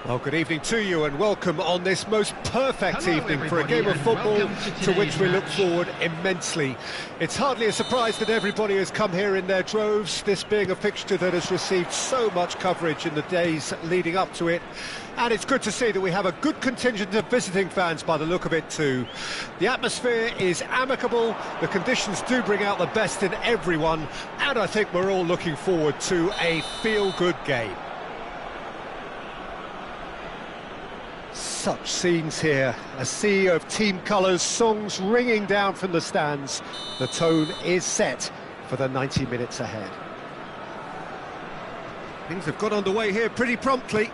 Well, good evening to you and welcome on this most perfect evening for a game of football to which we look forward immensely. It's hardly a surprise that everybody has come here in their droves, this being a fixture that has received so much coverage in the days leading up to it. And it's good to see that we have a good contingent of visiting fans by the look of it too. The atmosphere is amicable, the conditions do bring out the best in everyone, and I think we're all looking forward to a feel-good game. Such scenes here, a sea of team colours, songs ringing down from the stands. The tone is set for the 90 minutes ahead. Things have got underway here pretty promptly.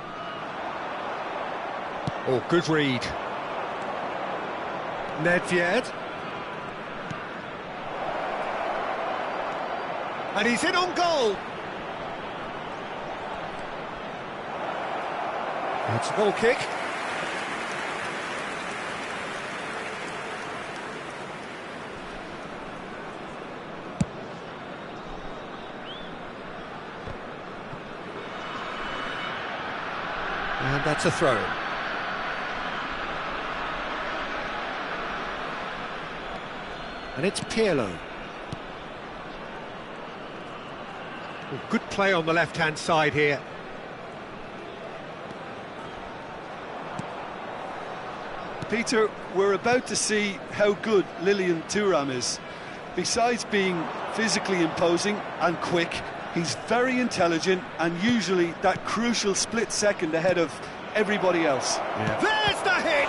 Oh, good read. Nedved. And he's in on goal. It's a goal kick. And that's a throw. And it's Pirlo. Oh, good play on the left-hand side here. Peter, we're about to see how good Lilian Thuram is. Besides being physically imposing and quick, he's very intelligent and usually that crucial split second ahead of everybody else. Yeah. There's the hit!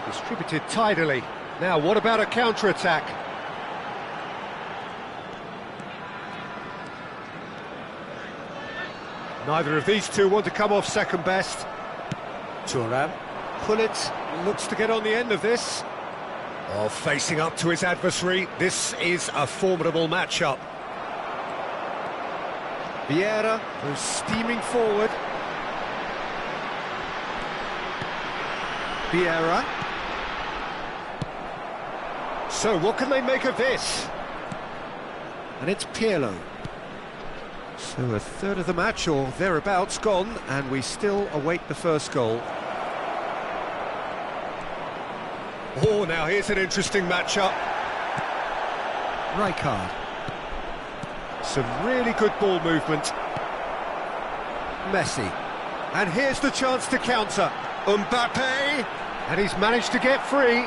Distributed tidily. Now, what about a counter-attack? Neither of these two want to come off second best. Thuram. Pullet looks to get on the end of this. Oh, facing up to his adversary. This is a formidable matchup. Vieira goes steaming forward. Vieira. So, what can they make of this? And it's Pirlo. So, a third of the match, or thereabouts, gone, and we still await the first goal. Oh, now here's an interesting matchup. Rijkaard. Some really good ball movement. Messi. And here's the chance to counter. Mbappe. And he's managed to get free.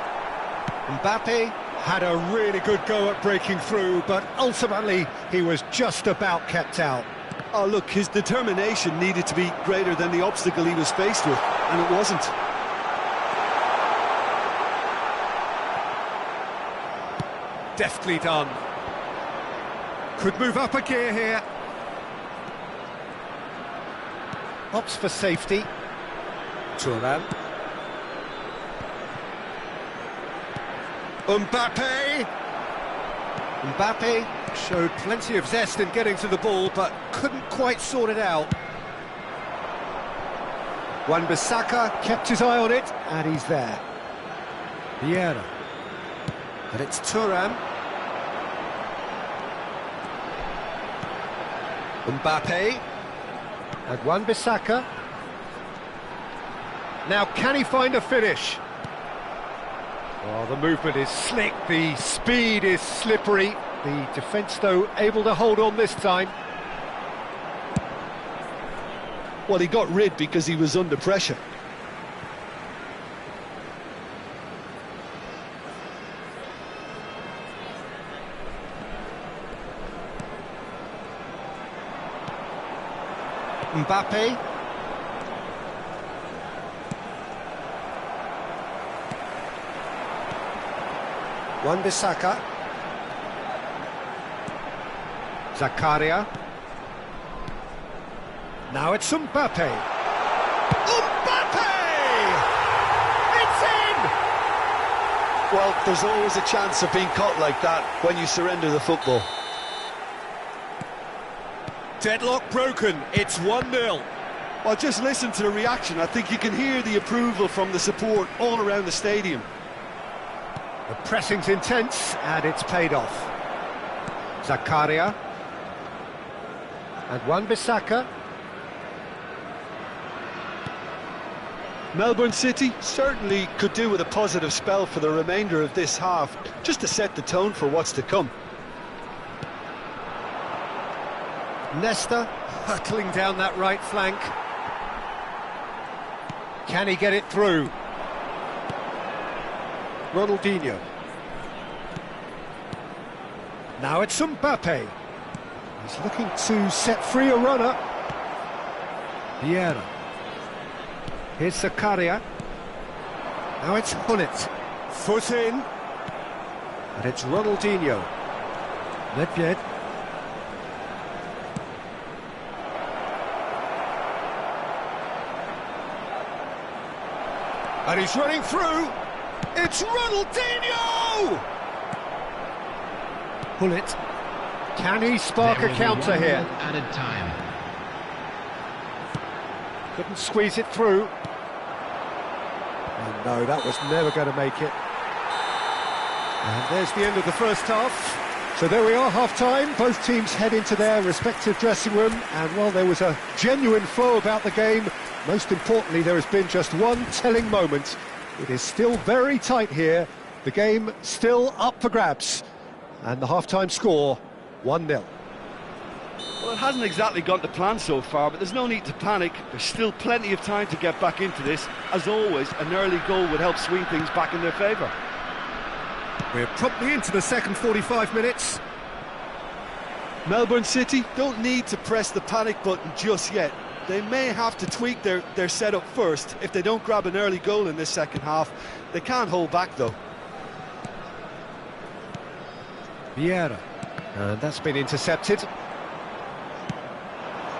Mbappe had a really good go at breaking through, but ultimately he was just about kept out. Oh, look, his determination needed to be greater than the obstacle he was faced with, and it wasn't. Deftly done. Could move up a gear here. Opts for safety. Thuram. Mbappe. Mbappe showed plenty of zest in getting to the ball, but couldn't quite sort it out. Wan-Bissaka kept his eye on it, and he's there. Vieira. And it's Thuram. Mbappe. And Wan-Bissaka. Now, can he find a finish? Oh, the movement is slick, the speed is slippery. The defence, though, able to hold on this time. Well, he got rid because he was under pressure. Mbappe. Wan-Bissaka. Zakaria. Now it's Mbappe. Mbappe! It's in! Well, there's always a chance of being caught like that when you surrender the football. Deadlock broken, it's 1-0. Well, just listen to the reaction. I think you can hear the approval from the support all around the stadium. The pressing's intense, and it's paid off. Zakaria. And Wan-Bissaka. Melbourne City certainly could do with a positive spell for the remainder of this half, just to set the tone for what's to come. Nesta hurtling down that right flank. Can he get it through? Ronaldinho. Now it's Mbappe. He's looking to set free a runner. Vieira. Here's Zakaria. Now it's Gullit. Foot in. And it's Ronaldinho. Nedved. And he's running through. It's Ronaldinho! Gullit. Can he spark a counter here? Added time. Couldn't squeeze it through. Oh no, that was never going to make it. And there's the end of the first half. So there we are, half-time. Both teams head into their respective dressing room. And while there was a genuine flow about the game, most importantly, there has been just one telling moment. It is still very tight here. The game still up for grabs. And the half-time score, 1-0. Well, it hasn't exactly gone to plan so far, but there's no need to panic. There's still plenty of time to get back into this. As always, an early goal would help swing things back in their favour. We're promptly into the second 45 minutes. Melbourne City don't need to press the panic button just yet. They may have to tweak their setup first if they don't grab an early goal in this second half. They can't hold back, though. Vieira. And that's been intercepted.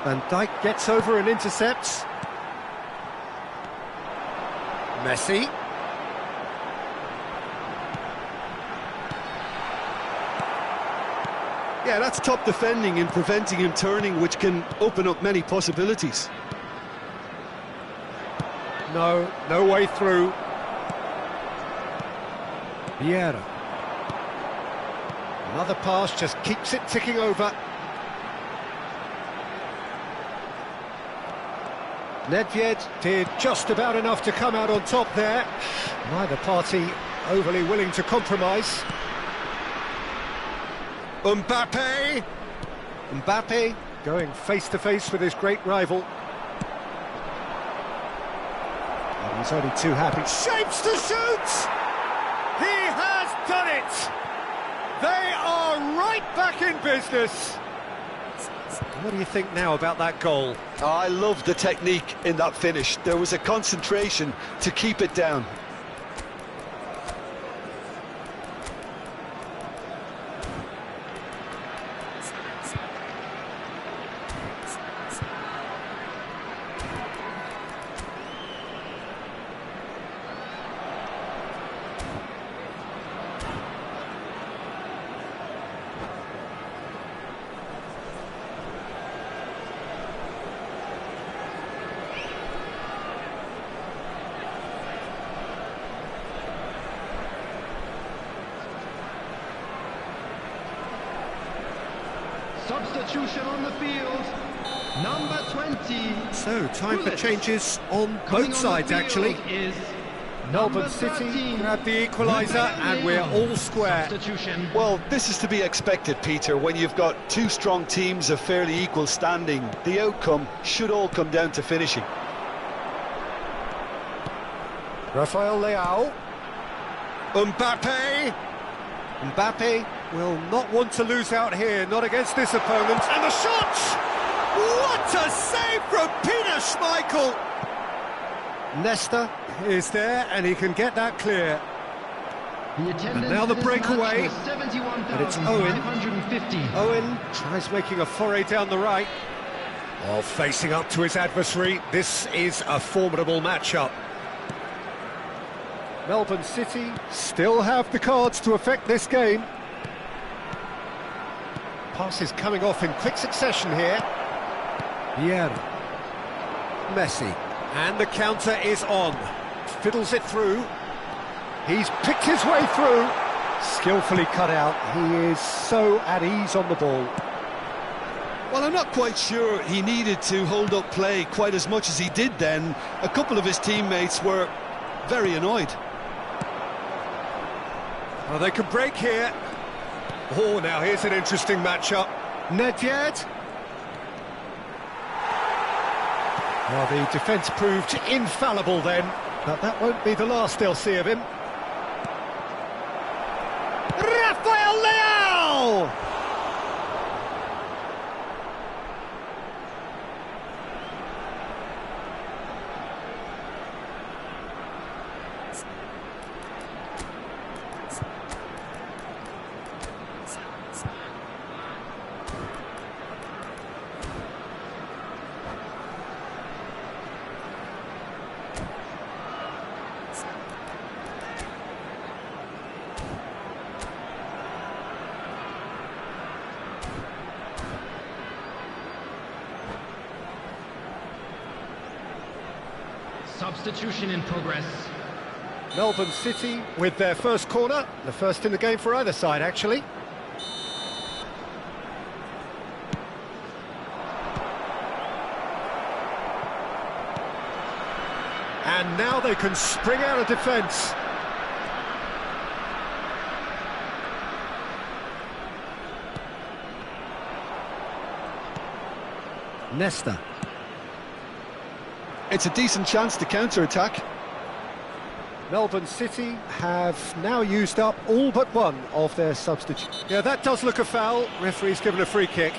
Van Dijk gets over and intercepts. Messi. Yeah, that's top defending and preventing him turning, which can open up many possibilities. No way through. Vieira. Another pass just keeps it ticking over. Nedved did just about enough to come out on top there. Neither party overly willing to compromise. Mbappe! Mbappe going face-to-face with his great rival. And he's only too happy. Shapes to shoot! He has done it! They are right back in business. What do you think now about that goal? I love the technique in that finish. There was a concentration to keep it down. Substitution on the field, number 20. So, time for changes on both sides, actually. Is Melbourne City grab the equaliser and we're all square. Substitution. Well, this is to be expected, Peter. When you've got two strong teams of fairly equal standing, the outcome should all come down to finishing. Rafael Leao. Mbappe. Mbappe will not want to lose out here, not against this opponent. And the shot! What a save from Peter Schmeichel! Nesta is there and he can get that clear. And now the breakaway. And it's Owen. Owen tries making a foray down the right. While facing up to his adversary, this is a formidable matchup. Melbourne City still have the cards to affect this game. Passes coming off in quick succession here. Vieira. Messi. And the counter is on. Fiddles it through. He's picked his way through. Skillfully cut out. He is so at ease on the ball. Well, I'm not quite sure he needed to hold up play quite as much as he did then. A couple of his teammates were very annoyed. Well, they can break here. Oh, now here's an interesting matchup. Nedved. Well, the defence proved infallible then, but that won't be the last they'll see of him. Rafael Leao! Substitution in progress. Melbourne City with their first corner, the first in the game for either side, actually. And now they can spring out of defence. Nesta. It's a decent chance to counter-attack. Melbourne City have now used up all but one of their substitutes. Yeah, that does look a foul. Referee's given a free kick.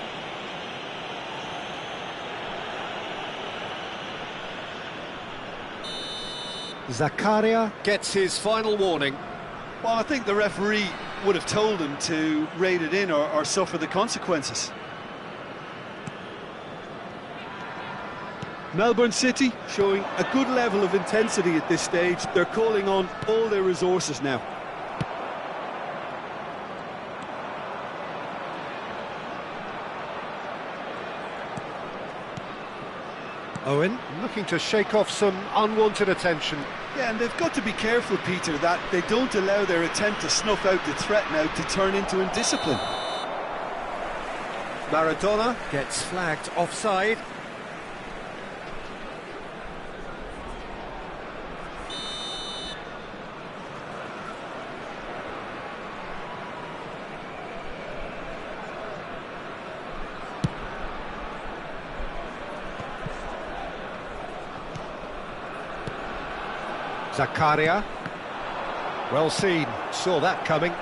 Zakaria gets his final warning. Well, I think the referee would have told him to rate it in or suffer the consequences. Melbourne City showing a good level of intensity at this stage. They're calling on all their resources now. Owen looking to shake off some unwanted attention. Yeah, and they've got to be careful, Peter, that they don't allow their attempt to snuff out the threat now to turn into indiscipline. Maradona gets flagged offside. Zakaria, well seen, saw that coming.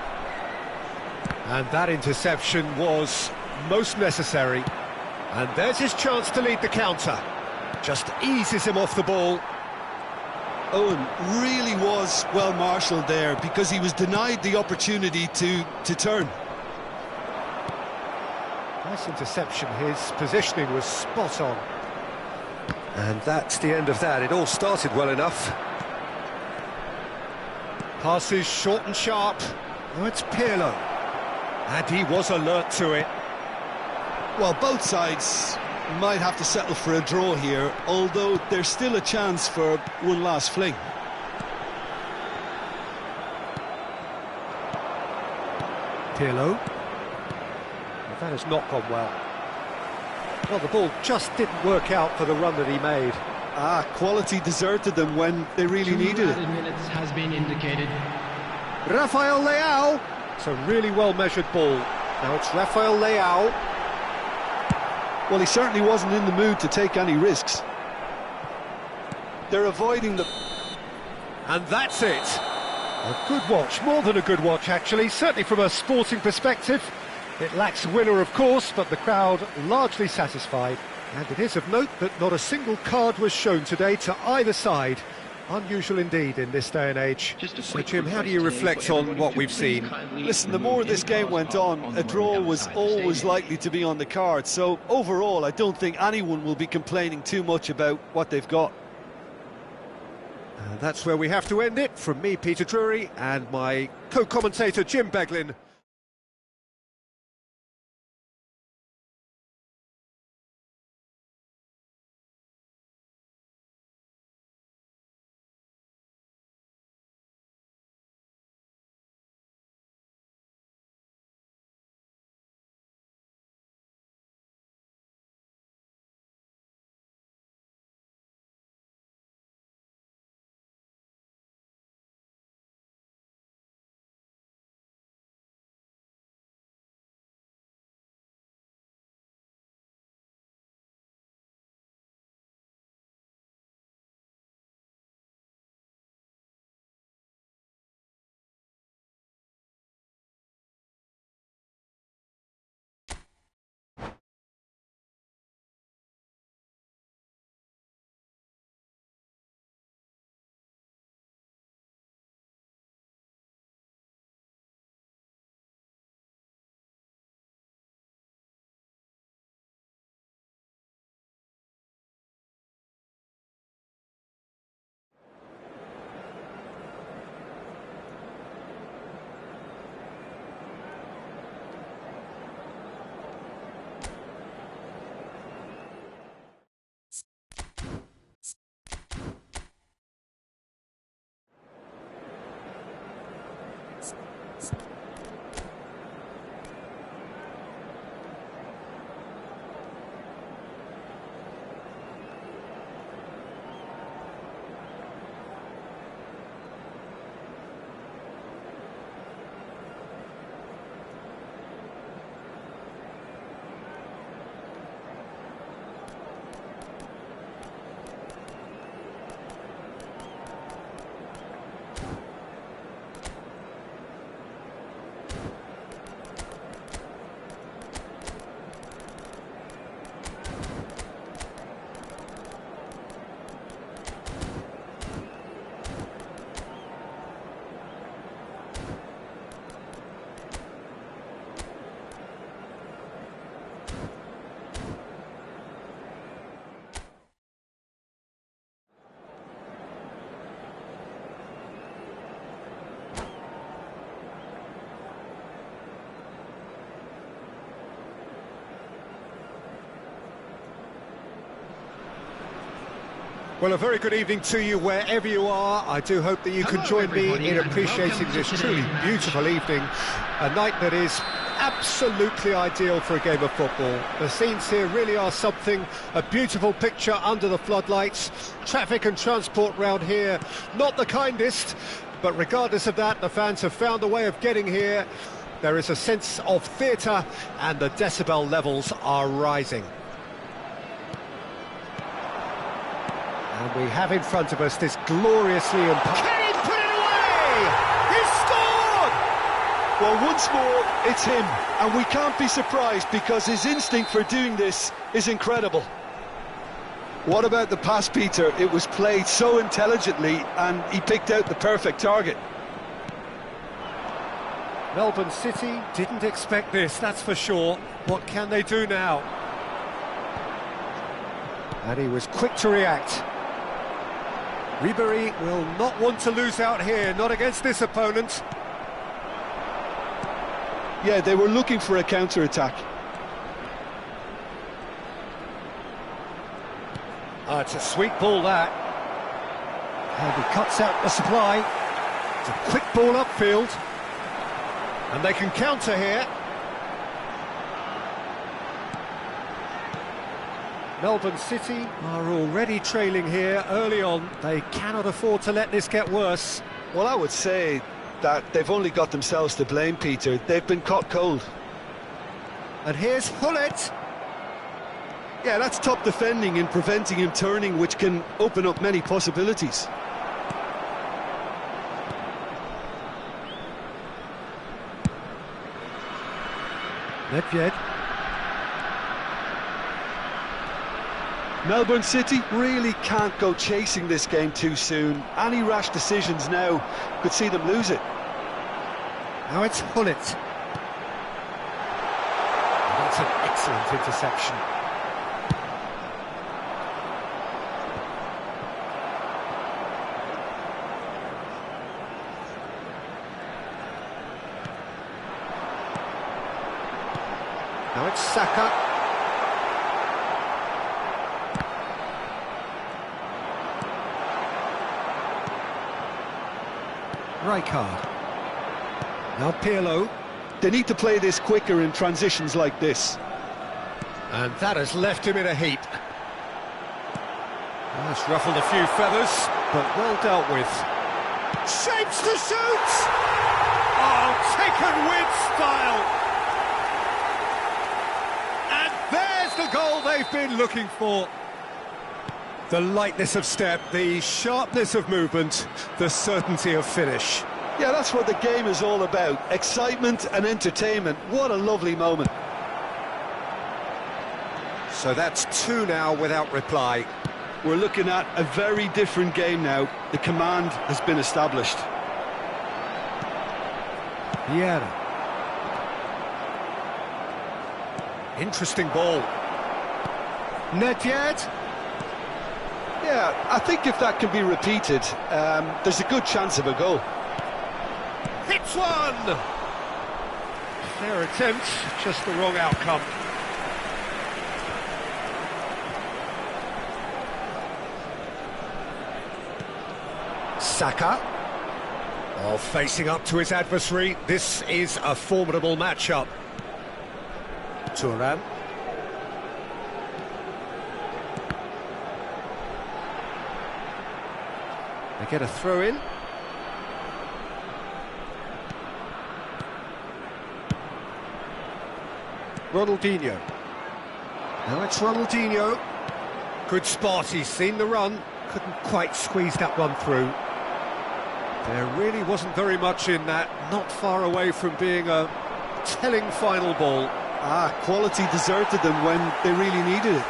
And that interception was most necessary. And there's his chance to lead the counter. Just eases him off the ball. Owen really was well marshalled there because he was denied the opportunity to turn. Nice interception, his positioning was spot on. And that's the end of that, it all started well enough. Passes short and sharp. Oh, it's Pirlo. And he was alert to it. Well, both sides might have to settle for a draw here, although there's still a chance for one last fling. Pirlo. That has not gone well. Well, the ball just didn't work out for the run that he made. Quality deserted them when they really needed it. Minutes has been indicated. Rafael Leao. It's a really well-measured ball. Now it's Rafael Leao. Well, he certainly wasn't in the mood to take any risks. They're avoiding the... And that's it. A good watch, more than a good watch, actually. Certainly from a sporting perspective. It lacks winner, of course, but the crowd largely satisfied. And it is of note that not a single card was shown today to either side. Unusual indeed in this day and age. So, Jim, how do you reflect on what we've seen? Listen, the more this game went on, a draw was always likely to be on the card. So, overall, I don't think anyone will be complaining too much about what they've got. And that's where we have to end it. From me, Peter Drury, and my co-commentator, Jim Beglin. Well, a very good evening to you wherever you are. I do hope that you can join me in appreciating this truly beautiful evening, a night that is absolutely ideal for a game of football. The scenes here really are something, a beautiful picture under the floodlights. Traffic and transport round here, not the kindest, but regardless of that, the fans have found a way of getting here. There is a sense of theatre and the decibel levels are rising. And we have in front of us this gloriously Can he put it away? He scored! Well, once more, it's him, and we can't be surprised because his instinct for doing this is incredible. What about the pass, Peter? It was played so intelligently, and he picked out the perfect target. Melbourne City didn't expect this, that's for sure. What can they do now? And he was quick to react. Ribery will not want to lose out here, not against this opponent. Yeah, they were looking for a counter-attack. Oh, it's a sweet ball, that. And he cuts out the supply. It's a quick ball upfield. And they can counter here. Melbourne City are already trailing here early on. They cannot afford to let this get worse. Well, I would say that they've only got themselves to blame, Peter. They've been caught cold. And here's Hullet. Yeah, that's top defending and preventing him turning, which can open up many possibilities. Nedved. Melbourne City really can't go chasing this game too soon. Any rash decisions now could see them lose it. Now it's Hullet. That's an excellent interception. Now it's Saka. Rijkaard. Now Pirlo. They need to play this quicker in transitions like this. And that has left him in a heap. Well, it's ruffled a few feathers, but well dealt with. Shapes to shoot! Oh, taken with style! And there's the goal they've been looking for. The lightness of step, the sharpness of movement, the certainty of finish. Yeah, that's what the game is all about. Excitement and entertainment. What a lovely moment. So that's two now without reply. We're looking at a very different game now. The command has been established. Vieira. Interesting ball. Nedved. Yeah, I think if that can be repeated, there's a good chance of a goal. Hits one! Fair attempt, just the wrong outcome. Saka. Oh, facing up to his adversary. This is a formidable matchup. Thuram. They get a throw in. Ronaldinho. Now it's Ronaldinho. Good spot, he's seen the run. Couldn't quite squeeze that one through. There really wasn't very much in that. Not far away from being a telling final ball. Quality deserted them when they really needed it.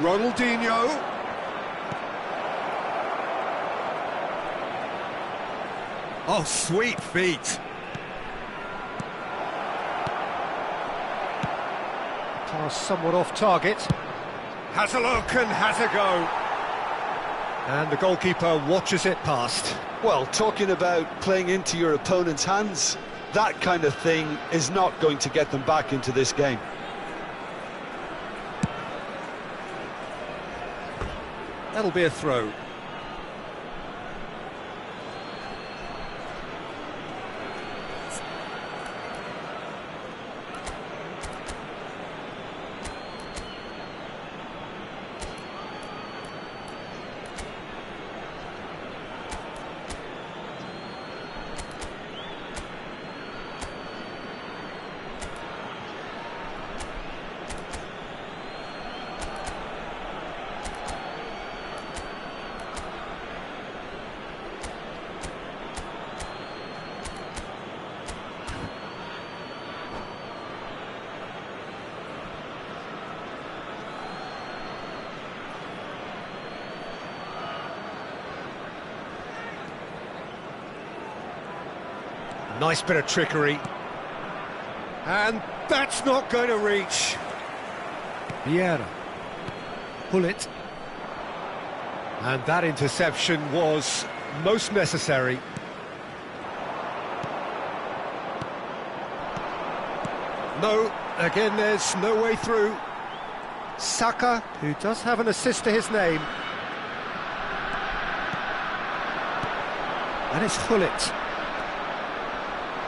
Ronaldinho. Oh, sweet feet. Pass somewhat off target. Has a look and has a go. And the goalkeeper watches it past. Well, talking about playing into your opponent's hands, that kind of thing is not going to get them back into this game. That'll be a throw. Nice bit of trickery. And that's not going to reach. Vieira. Pull it. And that interception was most necessary. No, again there's no way through. Saka, who does have an assist to his name. And it's Gullit.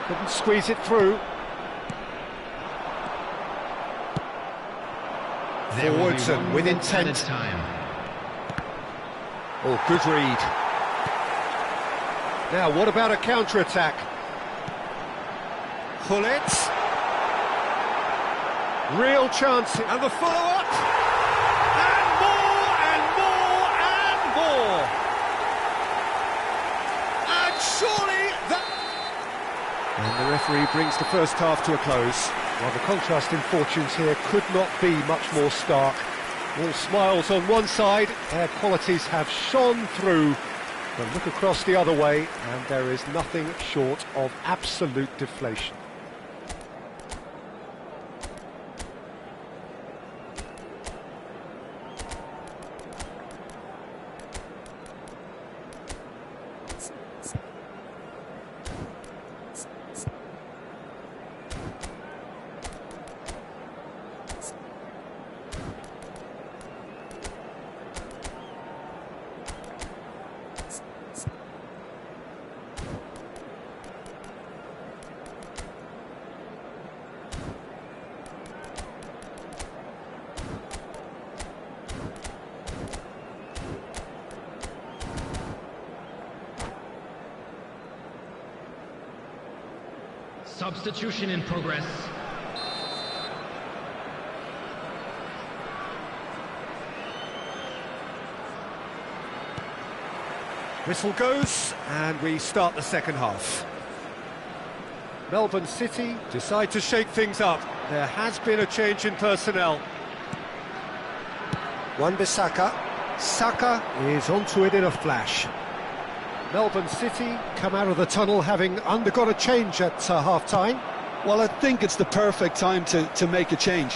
Couldn't squeeze it through. Forwards and with intent. Oh, good read. Now, what about a counter-attack? Gullit. Real chance. And the follow-up. And more, and more, and more. And surely that... And the referee brings the first half to a close. While the contrast in fortunes here could not be much more stark. All smiles on one side, their qualities have shone through. But look across the other way, and there is nothing short of absolute deflation. Substitution in progress. Whistle goes, and we start the second half. Melbourne City decide to shake things up. There has been a change in personnel. Wan-Bissaka. Saka is onto it in a flash. Melbourne City come out of the tunnel having undergone a change at half-time. Well, I think it's the perfect time to make a change.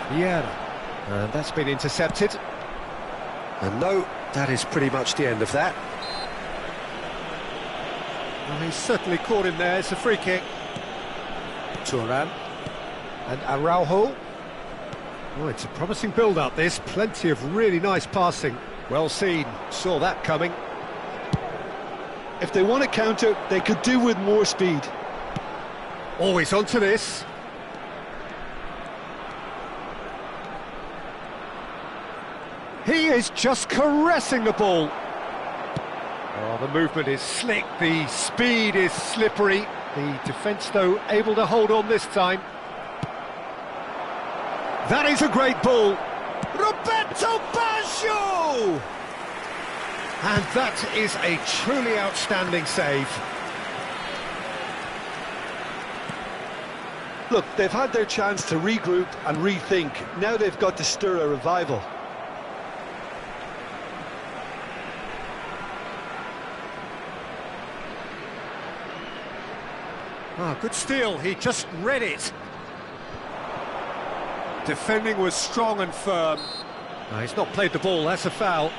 Vieira. And that's been intercepted. And no, that is pretty much the end of that. Well, he's certainly caught him there. It's a free kick. Thuram. And Araujo. Oh, it's a promising build-up, this. Plenty of really nice passing. Well seen. Saw that coming. If they want to counter, they could do with more speed. Always onto this. He is just caressing the ball. Oh, the movement is slick. The speed is slippery. The defence, though, able to hold on this time. That is a great ball. Roberto Baggio! And that is a truly outstanding save. Look, they've had their chance to regroup and rethink. Now they've got to stir a revival. Ah, good steal. He just read it. Defending was strong and firm. No, he's not played the ball, that's a foul.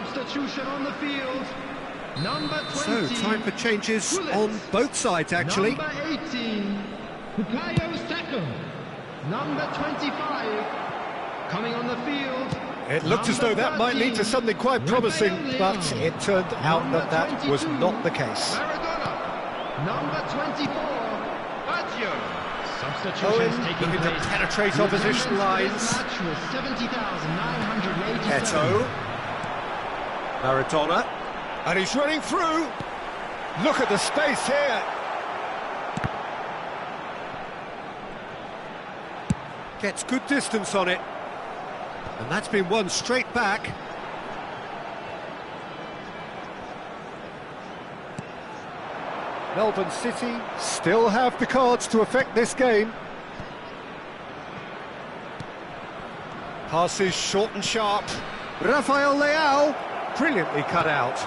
Substitution on the field. Number 20. So, time for changes on both sides, actually. Number 18, Bukayo Saka. Number 25, coming on the field. It looked as though that might lead to something quite promising, but it turned out that that was not the case. Maradona. Number 24, Baggio. Substitutions Owen taking looking to place. penetrate opposition lines. Match was 70,987. Eto'o. Maradona. And he's running through. Look at the space here. Gets good distance on it. And that's been won straight back. Melbourne City still have the cards to affect this game. Passes short and sharp. Rafael Leao, brilliantly cut out.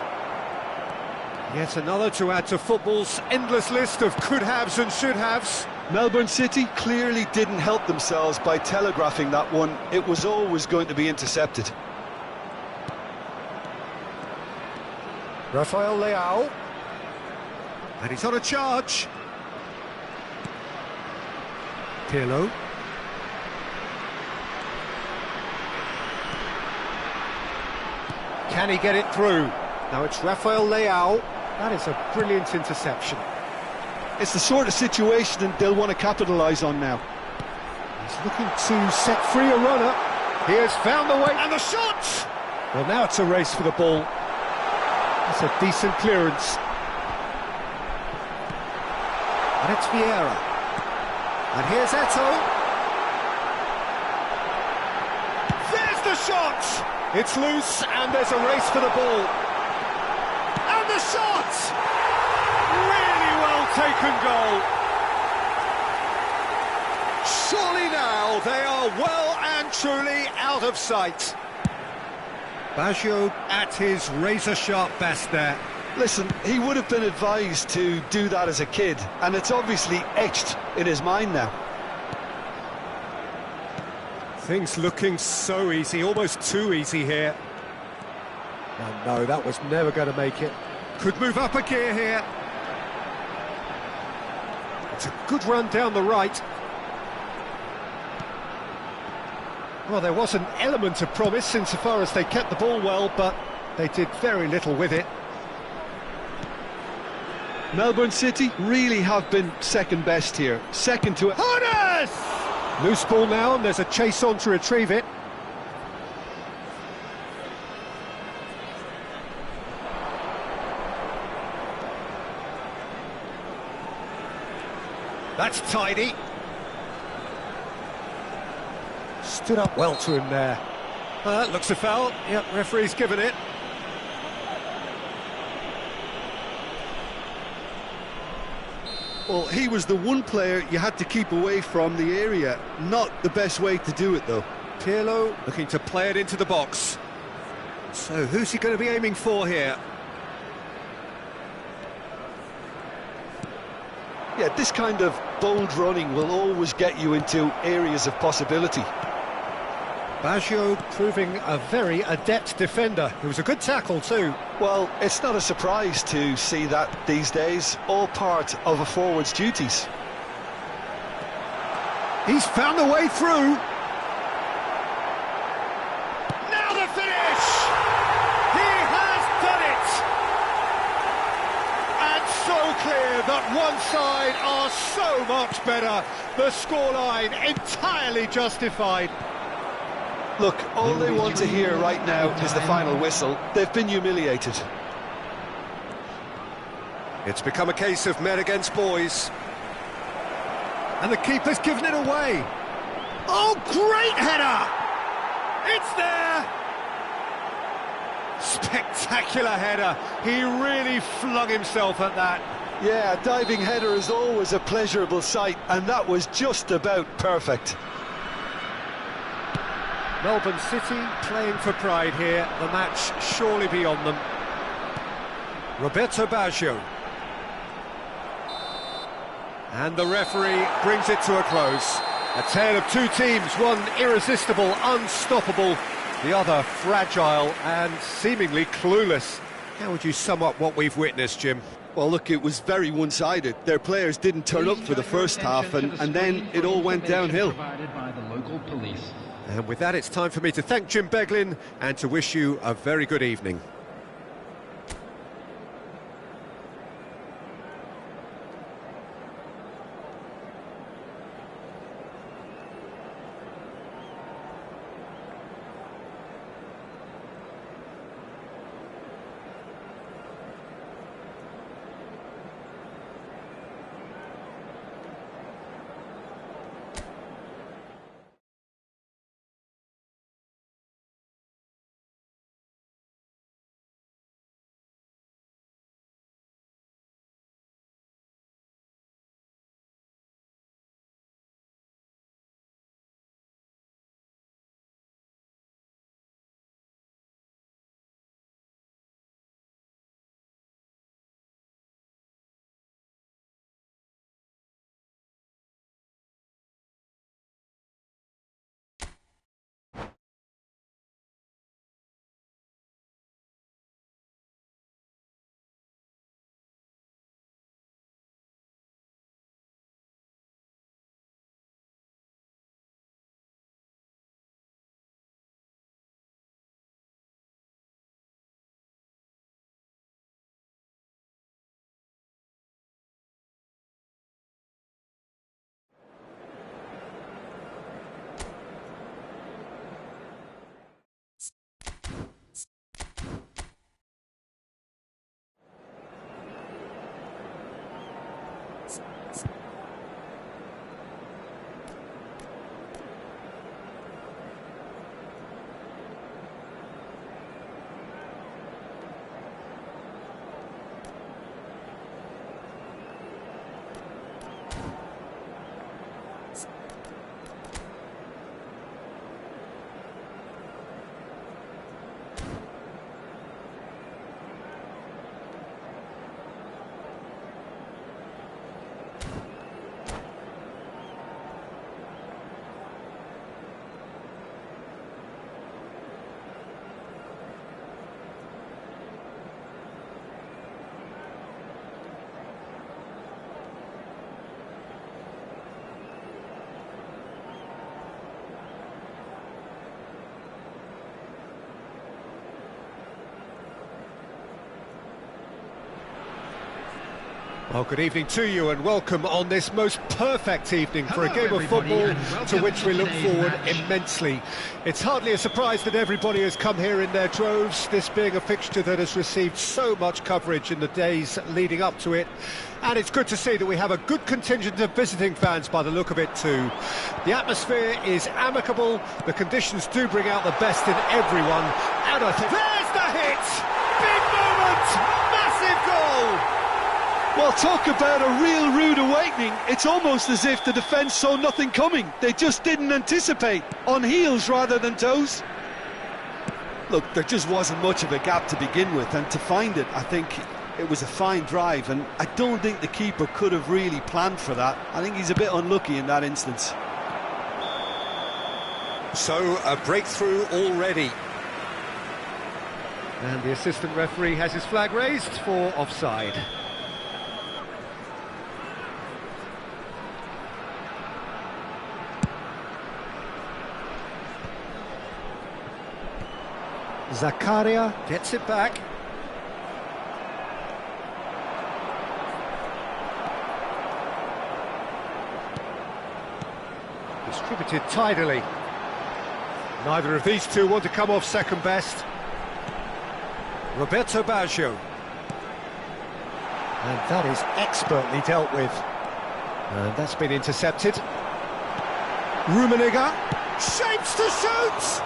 Yet another to add to football's endless list of could-haves and should-haves. Melbourne City clearly didn't help themselves by telegraphing that one. It was always going to be intercepted. Rafael Leao. And he's on a charge. Pirlo. Can he get it through? Now it's Rafael Leao. That is a brilliant interception. It's the sort of situation they'll want to capitalise on now. He's looking to set free a runner. He has found the way, and the shot! Well, now it's a race for the ball. That's a decent clearance. And it's Vieira. And here's Eto'o. There's the shot! It's loose, and there's a race for the ball. And the shot! Really well taken goal. Surely now they are well and truly out of sight. Baggio at his razor-sharp best there. Listen, he would have been advised to do that as a kid, and it's obviously etched in his mind now. Things looking so easy, almost too easy here. And no, that was never going to make it. Could move up a gear here. It's a good run down the right. Well, there was an element of promise insofar as they kept the ball well, but they did very little with it. Melbourne City really have been second best here. Second to... Hones! Loose ball now, and there's a chase on to retrieve it. That's tidy. Stood up well to him there. That looks a foul. Yep, referee's given it. Well, he was the one player you had to keep away from the area. Not the best way to do it, though. Pirlo looking to play it into the box. So who's he going to be aiming for here? Yeah, this kind of bold running will always get you into areas of possibility. Baggio proving a very adept defender. It was a good tackle too. Well, it's not a surprise to see that these days, all part of a forward's duties. He's found the way through. Now the finish! He has done it! And so clear that one side are so much better. The scoreline entirely justified. Look, all they want to hear right now is the final whistle. They've been humiliated. It's become a case of men against boys. And the keeper's given it away. Oh, great header! It's there! Spectacular header. He really flung himself at that. Yeah, a diving header is always a pleasurable sight, and that was just about perfect. Melbourne City playing for pride here, the match surely beyond them. Roberto Baggio. And the referee brings it to a close. A tale of two teams, one irresistible, unstoppable, The other fragile and seemingly clueless. How would you sum up what we've witnessed, Jim? Well, look, it was very one-sided. Their players didn't turn up for the first half, and then it all went downhill. And with that, it's time for me to thank Jim Beglin and to wish you a very good evening. Well, good evening to you and welcome on this most perfect evening for a game of football to which we look forward immensely. It's hardly a surprise that everybody has come here in their droves, this being a fixture that has received so much coverage in the days leading up to it. And it's good to see that we have a good contingent of visiting fans by the look of it too. The atmosphere is amicable, the conditions do bring out the best in everyone, and I think... There's the hit! Big moment! Massive goal! Well, talk about a real rude awakening. It's almost as if the defence saw nothing coming. They just didn't anticipate. On heels rather than toes. Look, there just wasn't much of a gap to begin with, and to find it, I think it was a fine drive, and I don't think the keeper could have really planned for that. I think he's a bit unlucky in that instance. So, a breakthrough already. And the assistant referee has his flag raised for offside. Zakaria gets it back. Distributed tidily. Neither of these two want to come off second best. Roberto Baggio. And that is expertly dealt with. And that's been intercepted. Rummenigge shapes to shoot!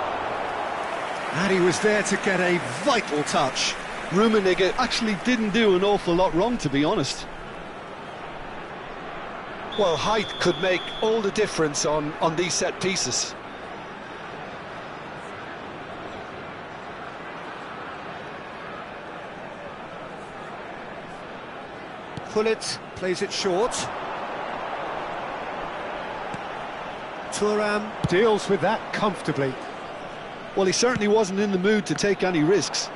And he was there to get a vital touch. Rummenigge actually didn't do an awful lot wrong, to be honest. Well, height could make all the difference on these set pieces. Pullet plays it short. Thuram deals with that comfortably. Well, he certainly wasn't in the mood to take any risks.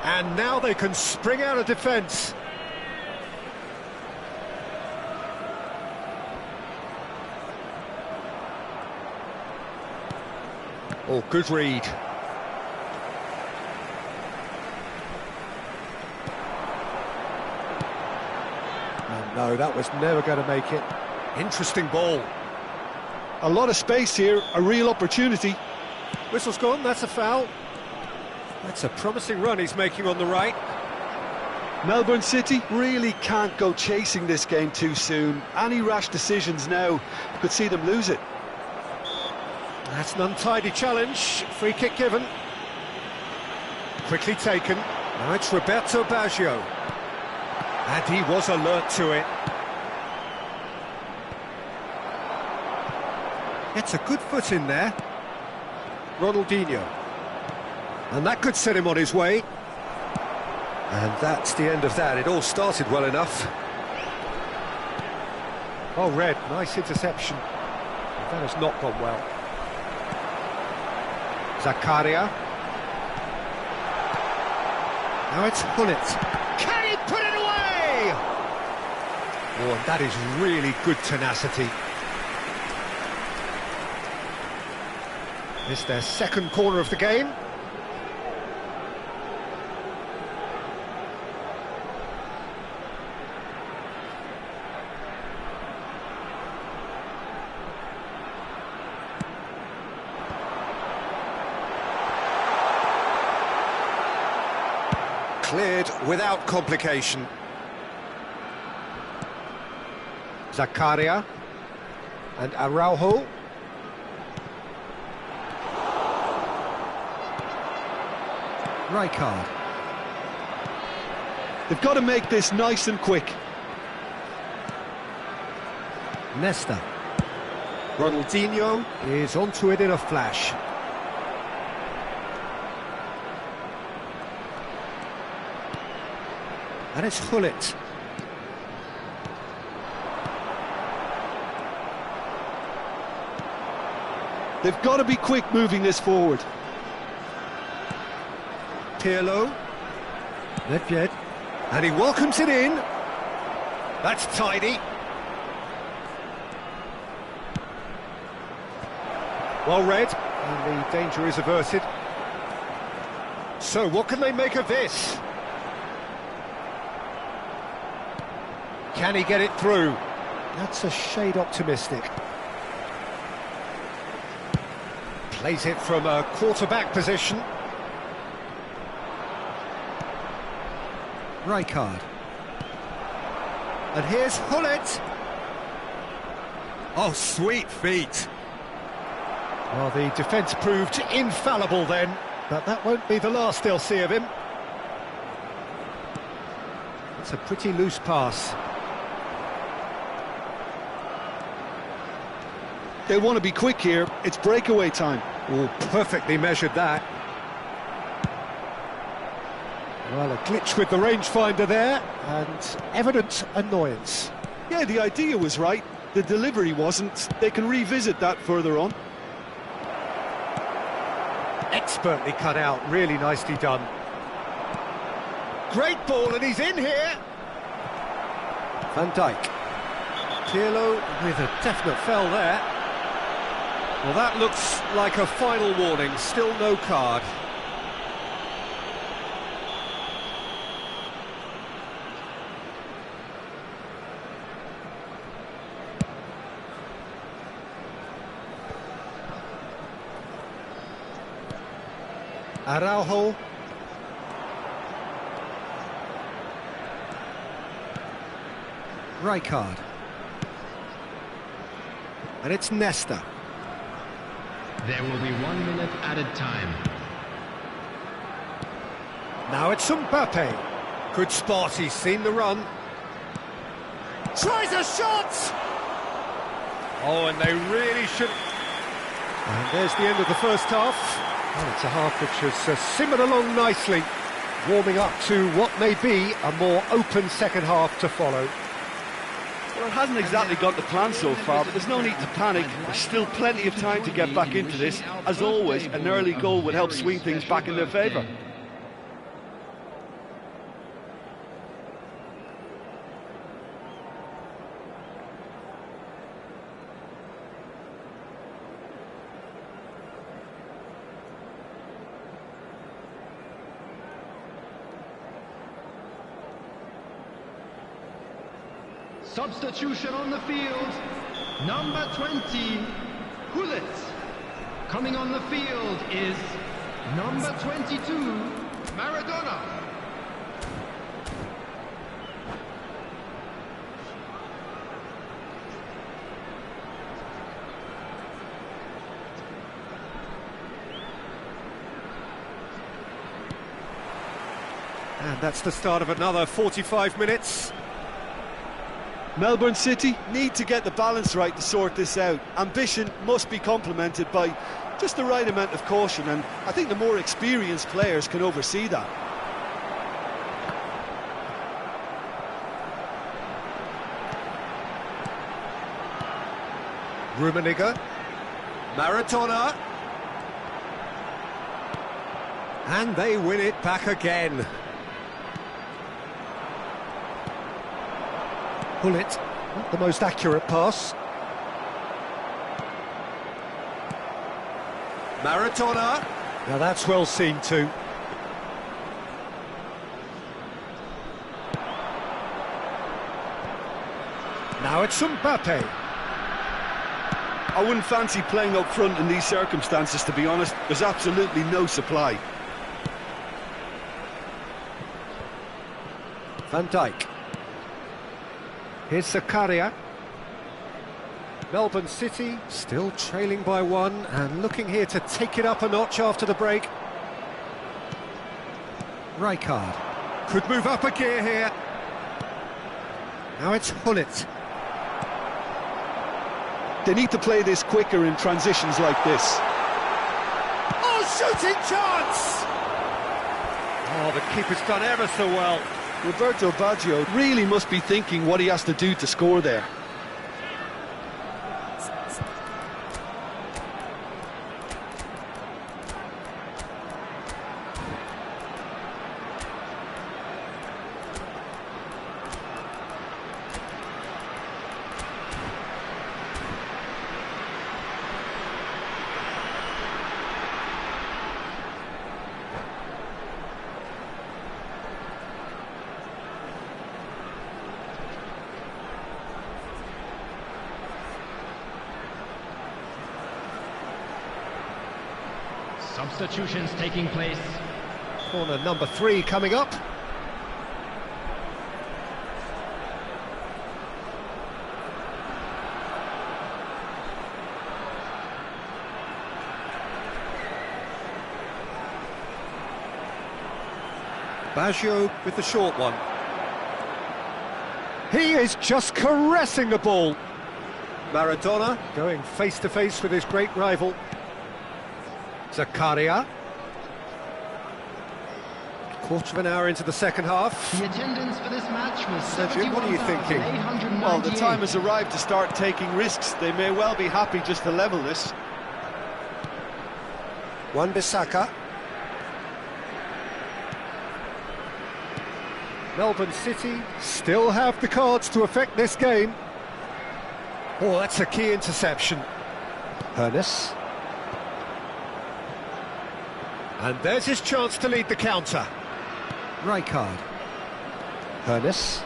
And now they can spring out of defence. Oh, good read. Oh, no, that was never going to make it. Interesting ball. A lot of space here, a real opportunity. Whistle's gone, that's a foul. That's a promising run he's making on the right. Melbourne City really can't go chasing this game too soon. Any rash decisions now could see them lose it. That's an untidy challenge. Free kick given. Quickly taken. Now it's Roberto Baggio. And he was alert to it. Gets a good foot in there. Ronaldinho. And that could set him on his way. And that's the end of that. It all started well enough. Oh, Red, nice interception. That has not gone well. Zakaria. Now it's Gullit. Can he put it away? Oh, and that is really good tenacity. It's their second corner of the game. Cleared without complication. Zakaria and Araujo. Rijkaard. They've got to make this nice and quick. Nesta. Ronaldinho is onto it in a flash. And it's Gullit. They've got to be quick moving this forward. Pirlo. Nedved. And he welcomes it in. That's tidy. Well read. And the danger is averted. So what can they make of this? Can he get it through? That's a shade optimistic. Plays it from a quarterback position. Rijkaard. And here's Gullit. Oh, sweet feet. Well, the defence proved infallible then, but that won't be the last they'll see of him. It's a pretty loose pass. They want to be quick here. It's breakaway time. Oh, perfectly measured that. Well, a glitch with the rangefinder there, and evident annoyance. Yeah, the idea was right. The delivery wasn't. They can revisit that further on. Expertly cut out, really nicely done. Great ball, and he's in here. Van Dijk. Pirlo with a definite foul there. Well, that looks like a final warning, still no card. Araujo. Rijkaard. And it's Nesta. There will be 1 minute added time. Now it's Mbappe. Good spot, he's seen the run. Tries a shot! Oh, and they really should... And there's the end of the first half. Oh, it's a half which has simmered along nicely, warming up to what may be a more open second half to follow. Well, it hasn't exactly got the plan so far, but there's no need to panic. There's still plenty of time to get back into this. As always, an early goal would help swing things back in their favour. Substitution on the field, number 20, Gullit. Coming on the field is number 22, Maradona. And that's the start of another 45 minutes. Melbourne City need to get the balance right to sort this out. Ambition must be complemented by just the right amount of caution, and I think the more experienced players can oversee that. Rummenigge, Maradona, and they win it back again. Gullit, not the most accurate pass. Maradona, now that's well seen too. Now it's Mbappe. I wouldn't fancy playing up front in these circumstances, to be honest. There's absolutely no supply. Van Dijk. Here's Zakaria. Melbourne City still trailing by one and looking here to take it up a notch after the break. Rijkaard could move up a gear here. Now it's Gullit. They need to play this quicker in transitions like this. Oh, shooting chance! Oh, the keeper's done ever so well. Roberto Baggio really must be thinking what he has to do to score there. Substitutions taking place. Corner number 3 coming up. Baggio with the short one. He is just caressing the ball. Maradona going face to face with his great rival. Zakaria. Quarter of an hour into the second half. The attendance for this match was Sergio, what are you thinking? Well, the time has arrived to start taking risks. They may well be happy just to level this. Wan-Bissaka. Melbourne City still have the cards to affect this game. Oh, that's a key interception. Hoeneß. And there's his chance to lead the counter. Rijkaard. Hoeneß.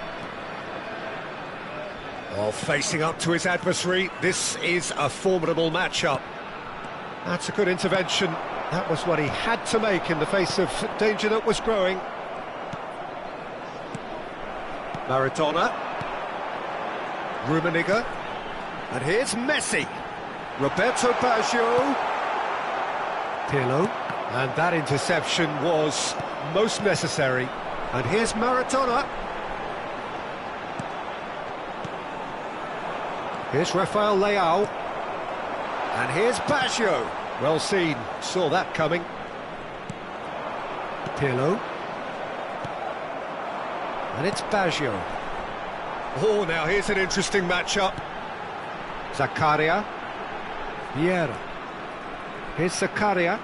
Oh, facing up to his adversary. This is a formidable matchup. That's a good intervention. That was what he had to make in the face of danger that was growing. Maradona. Rummenigge. And here's Messi. Roberto Baggio. Pirlo. And that interception was most necessary. And here's Maradona. Here's Rafael Leao. And here's Baggio. Well seen, saw that coming. Pirlo. And it's Baggio. Oh, now here's an interesting matchup. Zakaria. Vieira. Here's Zakaria.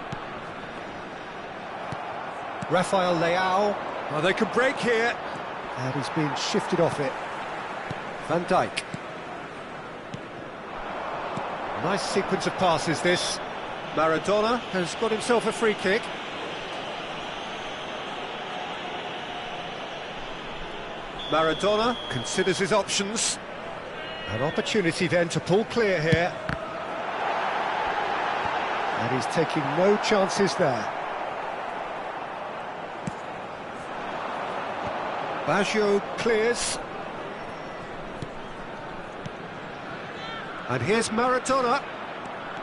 Rafael Leao. Oh, they can break here. And he's been shifted off it. Van Dijk. Nice sequence of passes, this. Maradona has got himself a free kick. Maradona considers his options. An opportunity then to pull clear here. And he's taking no chances there. Baggio clears. And here's Maradona.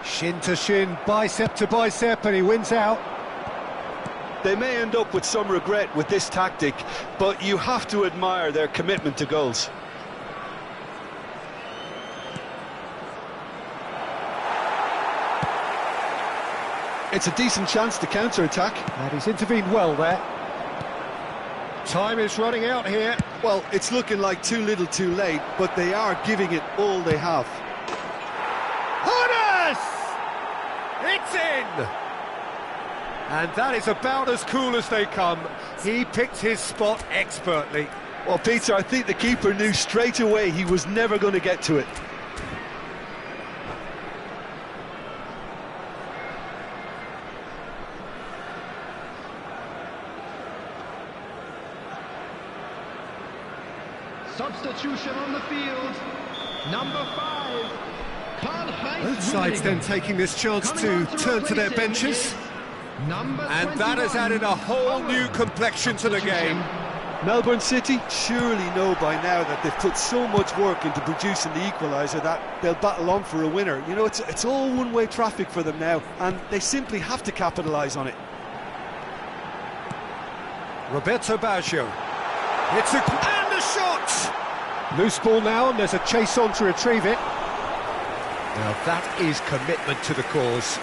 Shin to shin, bicep to bicep, and he wins out. They may end up with some regret with this tactic, but you have to admire their commitment to goals. It's a decent chance to counter-attack. And he's intervened well there. Time is running out here. Well, it's looking like too little too late, but they are giving it all they have. Horace! It's in! And that is about as cool as they come. He picked his spot expertly. Well, Peter, I think the keeper knew straight away he was never going to get to it. Substitution on the field. Number 5. Karl-Heinz Both sides Rummenigge. then taking this chance Coming to on turn to their replace him benches. is Number And that has 21, added a whole new Owen. complexion to the game. Melbourne City surely know by now that they've put so much work into producing the equaliser that they'll battle on for a winner. You know, it's all one-way traffic for them now, and they simply have to capitalise on it. Roberto Baggio. It's and the shot! Loose ball now, and there's a chase on to retrieve it. Now that is commitment to the cause.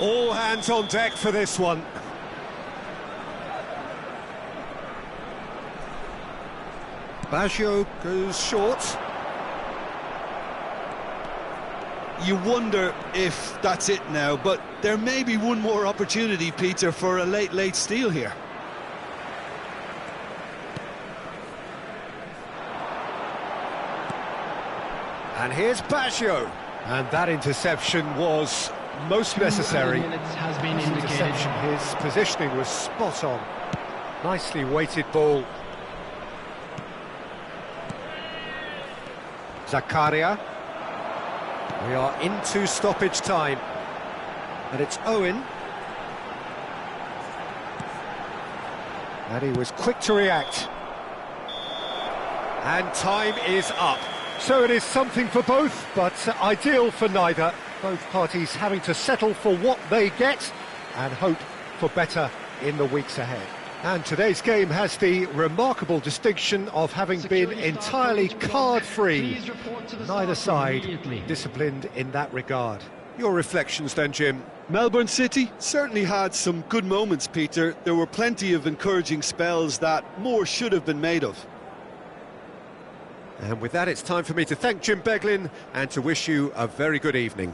All hands on deck for this one. Baggio goes short. You wonder if that's it now, but there may be one more opportunity, Peter, for a late steal here. And here's Baggio. And that interception was most necessary. 2 minutes has been His indicated. interception, his positioning was spot on. Nicely weighted ball. Zakaria. We are into stoppage time. And it's Owen. And he was quick to react. And time is up. So it is something for both, but ideal for neither. Both parties having to settle for what they get and hope for better in the weeks ahead. And today's game has the remarkable distinction of having been Security staff entirely ready to go. card-free. Please report to the Neither staff room side immediately. disciplined in that regard. Your reflections then, Jim? Melbourne City certainly had some good moments, Peter. There were plenty of encouraging spells that more should have been made of. And with that, it's time for me to thank Jim Beglin and to wish you a very good evening.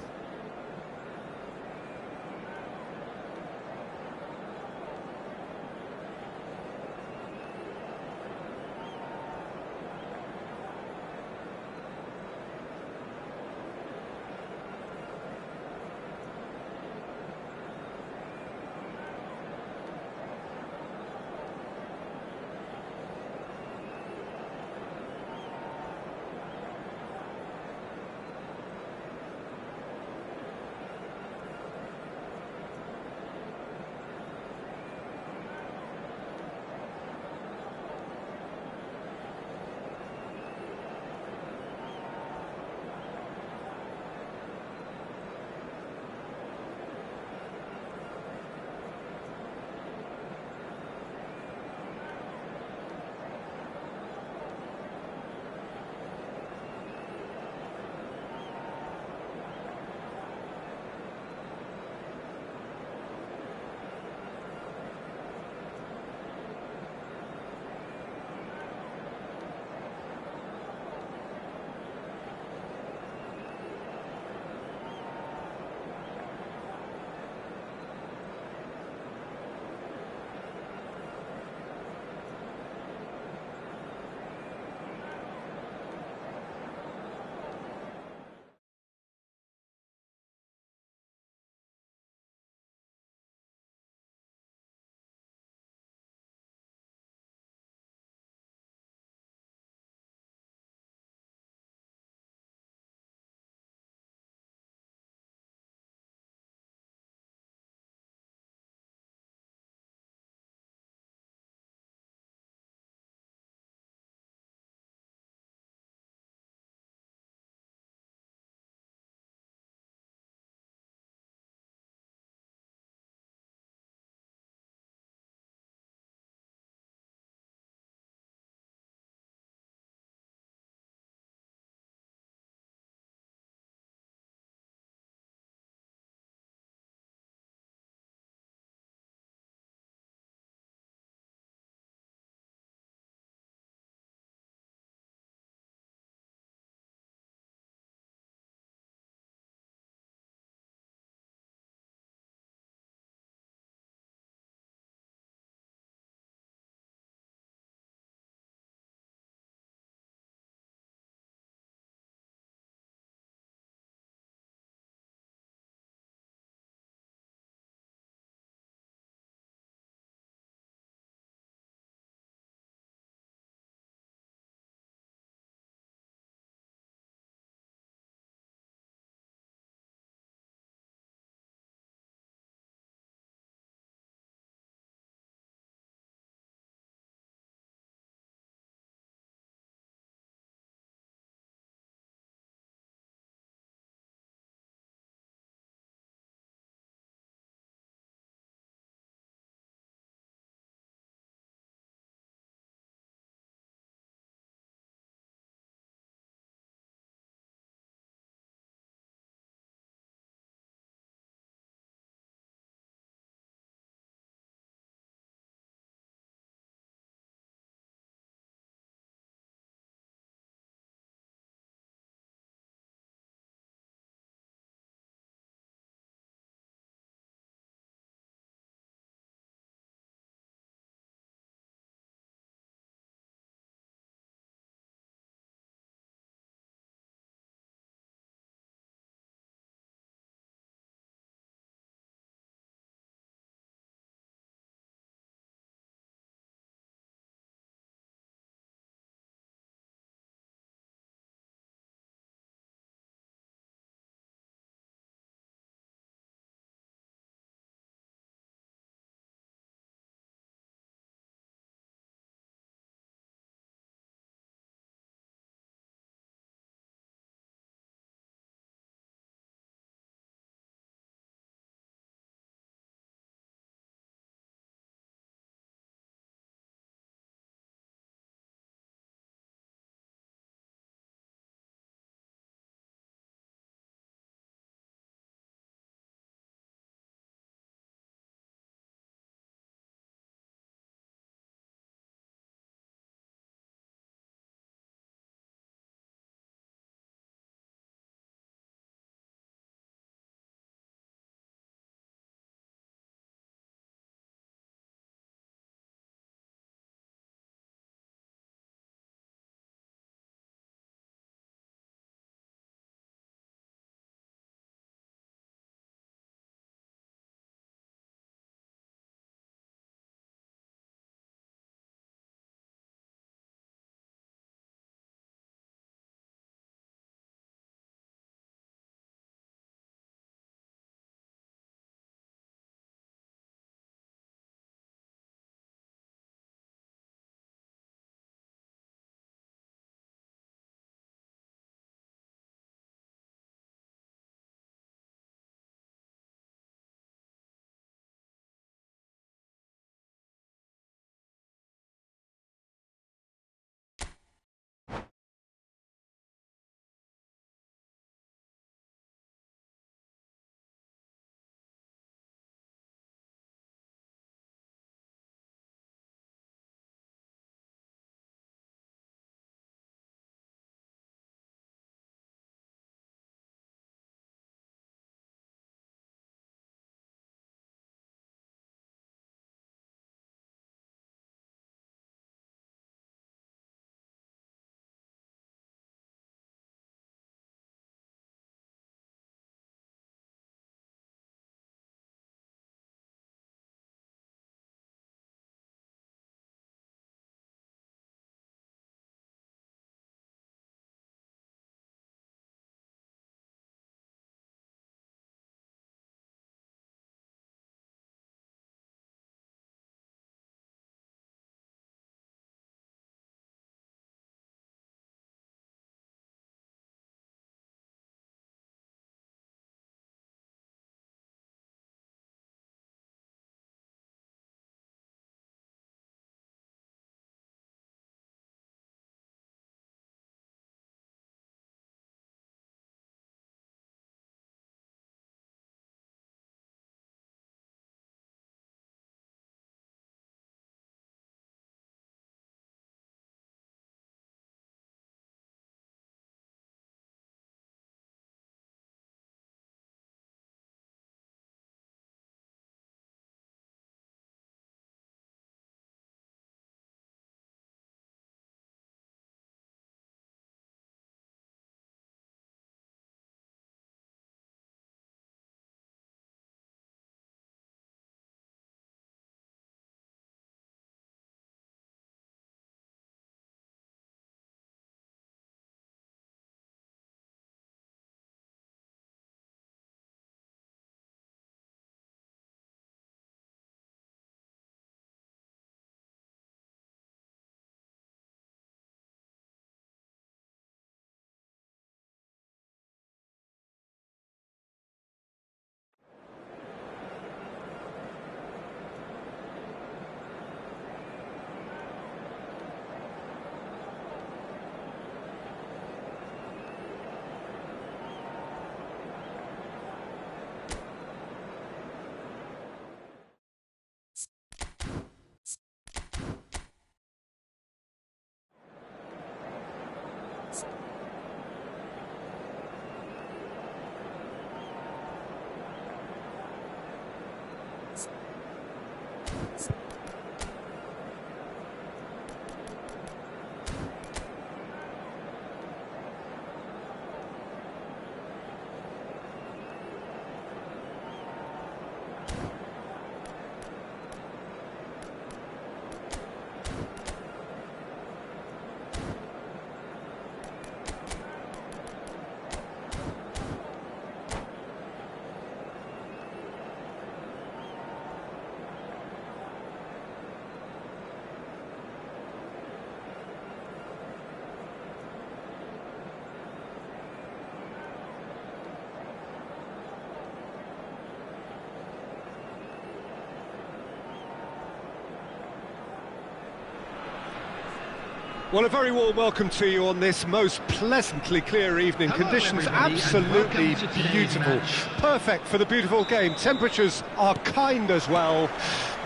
Well, a very warm welcome to you on this most pleasantly clear evening. Hello, Conditions everybody, and absolutely welcome to today's beautiful. match. Perfect for the beautiful game. Temperatures are kind as well.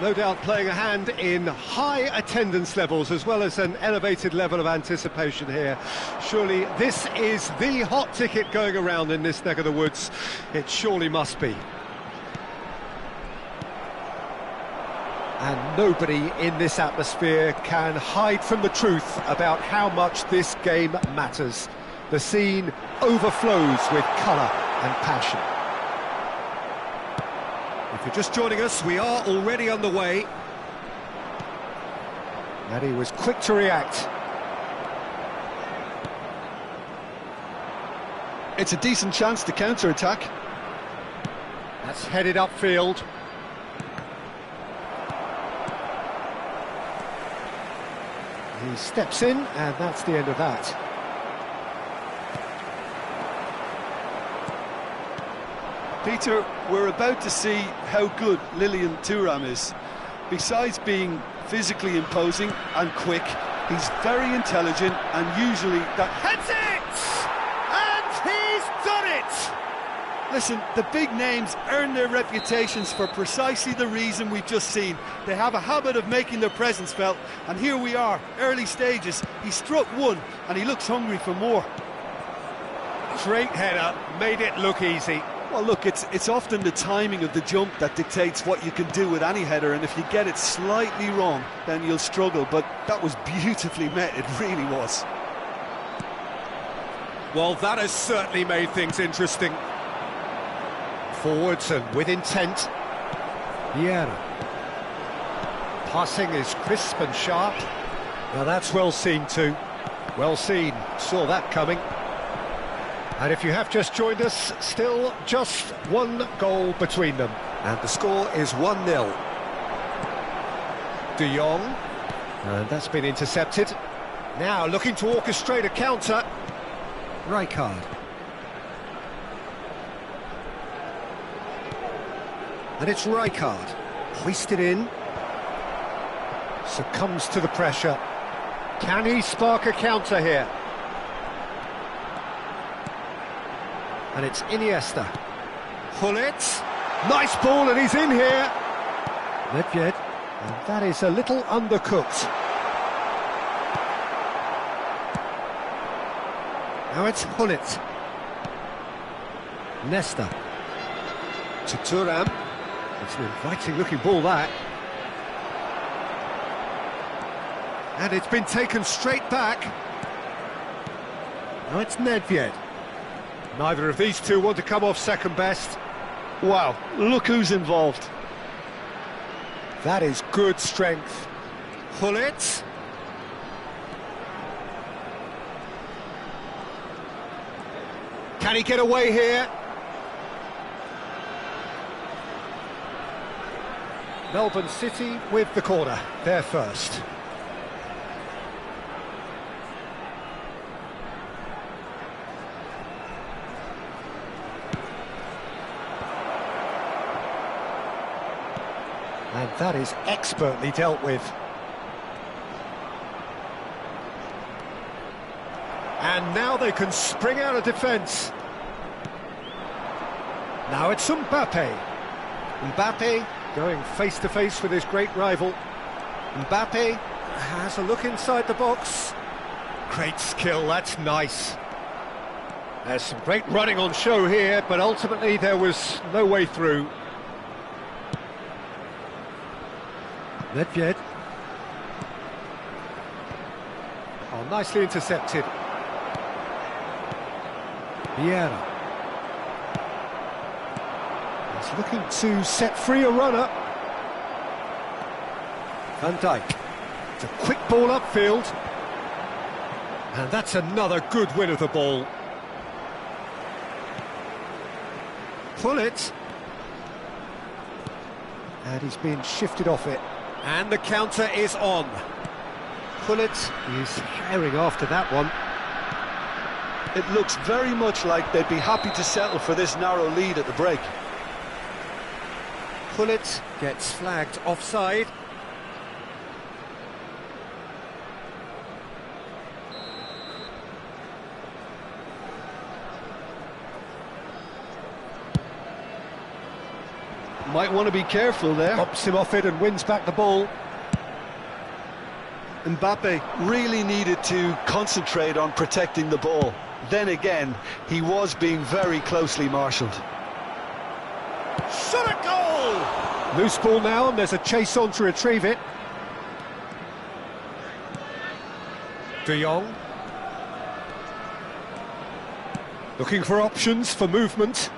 No doubt playing a hand in high attendance levels as well as an elevated level of anticipation here. Surely this is the hot ticket going around in this neck of the woods. It surely must be. And nobody in this atmosphere can hide from the truth about how much this game matters. The scene overflows with colour and passion. If you're just joining us, we are already underway. And he was quick to react. It's a decent chance to counter-attack. That's headed upfield. He steps in, and that's the end of that. Peter, we're about to see how good Lilian Thuram is. Besides being physically imposing and quick, he's very intelligent and usually that... That's it! And he's done it! Listen, the big names earn their reputations for precisely the reason we've just seen. They have a habit of making their presence felt, and here we are, early stages. He struck one, and he looks hungry for more. Straight header, made it look easy. Well, look, it's often the timing of the jump that dictates what you can do with any header, and if you get it slightly wrong, then you'll struggle, but that was beautifully met, it really was. Well, that has certainly made things interesting. Forwards and with intent. Vieira. Passing is crisp and sharp. Now that's well seen too. Well seen, saw that coming. And if you have just joined us, still just one goal between them. And the score is 1-0. De Jong. And that's been intercepted. Now looking to orchestrate a counter. Rijkaard. And it's Rijkaard, hoisted in, succumbs to the pressure. Can he spark a counter here? And it's Iniesta. Gullit, nice ball and he's in here. Nedved, and that is a little undercooked. Now it's Gullit. Nesta. To Thuram. It's an inviting looking ball, that. And it's been taken straight back. Now it's Nedved. Neither of these two want to come off second best. Wow, look who's involved. That is good strength. Gullit. Can he get away here? Melbourne City with the corner, they're first. And that is expertly dealt with. And now they can spring out of defence. Now it's Mbappe. Mbappe going face-to-face with his great rival. Mbappe has a look inside the box. Great skill, that's nice. There's some great running on show here, but ultimately there was no way through. Nedved. Oh, nicely intercepted. Vieira. He's looking to set free a runner. Van Dijk. It's a quick ball upfield. And that's another good win of the ball. Gullit. And he's been shifted off it. And the counter is on. Gullit is herring after that one. It looks very much like they'd be happy to settle for this narrow lead at the break. Gullit gets flagged offside. Might want to be careful there. Pops him off it and wins back the ball. Mbappe. Really needed to concentrate on protecting the ball. Then again, he was being very closely marshalled. Shot a goal! Loose ball now, and there's a chase on to retrieve it. De Jong. Looking for options for movement.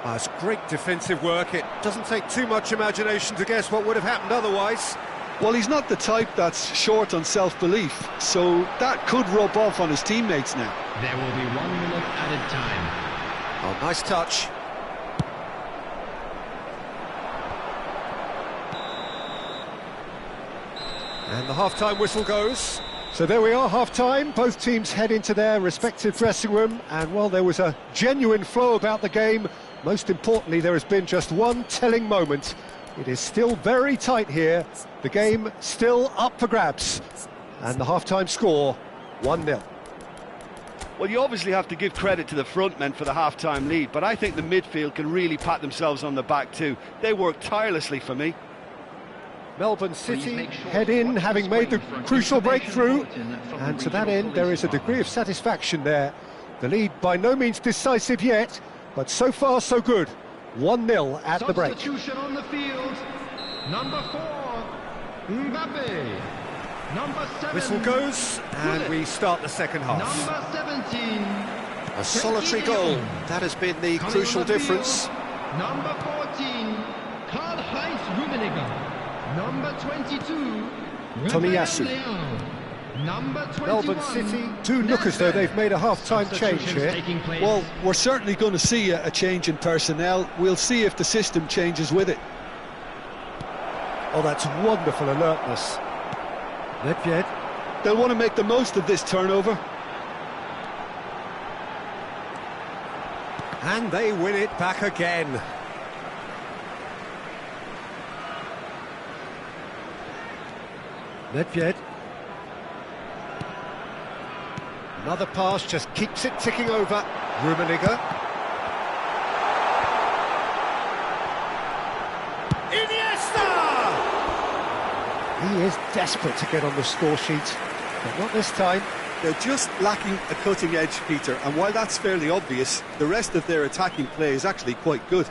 It's great defensive work. It doesn't take too much imagination to guess what would have happened otherwise. Well, he's not the type that's short on self-belief, so that could rub off on his teammates now. There will be 1 minute added time. Oh, nice touch. And the half-time whistle goes. So there we are, half-time. Both teams head into their respective dressing room, and while there was a genuine flow about the game, most importantly, there has been just one telling moment. It is still very tight here. The game still up for grabs. And the half-time score, 1-0. Well, you obviously have to give credit to the front men for the half-time lead, but I think the midfield can really pat themselves on the back too. They work tirelessly for me. Melbourne City head in, having made the crucial breakthrough, and to that end there is a degree of satisfaction there. The lead by no means decisive yet, but so far so good. 1-0 at the break. Substitution on the field. Number 4, Mbappe. Number 7. Whistle goes, and we start the second half. Number 17. A solitary goal. That has been the crucial difference. Number 14, Karl-Heinz Rummenigge. Number 22, Tomiyasu. Number 21, Melbourne City do look as though they've made a half-time change here. Well, we're certainly going to see a change in personnel. We'll see if the system changes with it. Oh, that's wonderful alertness. Nedved. They'll want to make the most of this turnover. And they win it back again. Nedved. Another pass just keeps it ticking over. Rummenigge. Iniesta! He is desperate to get on the score sheet, but not this time. They're just lacking a cutting edge, Peter, and while that's fairly obvious, the rest of their attacking play is actually quite good.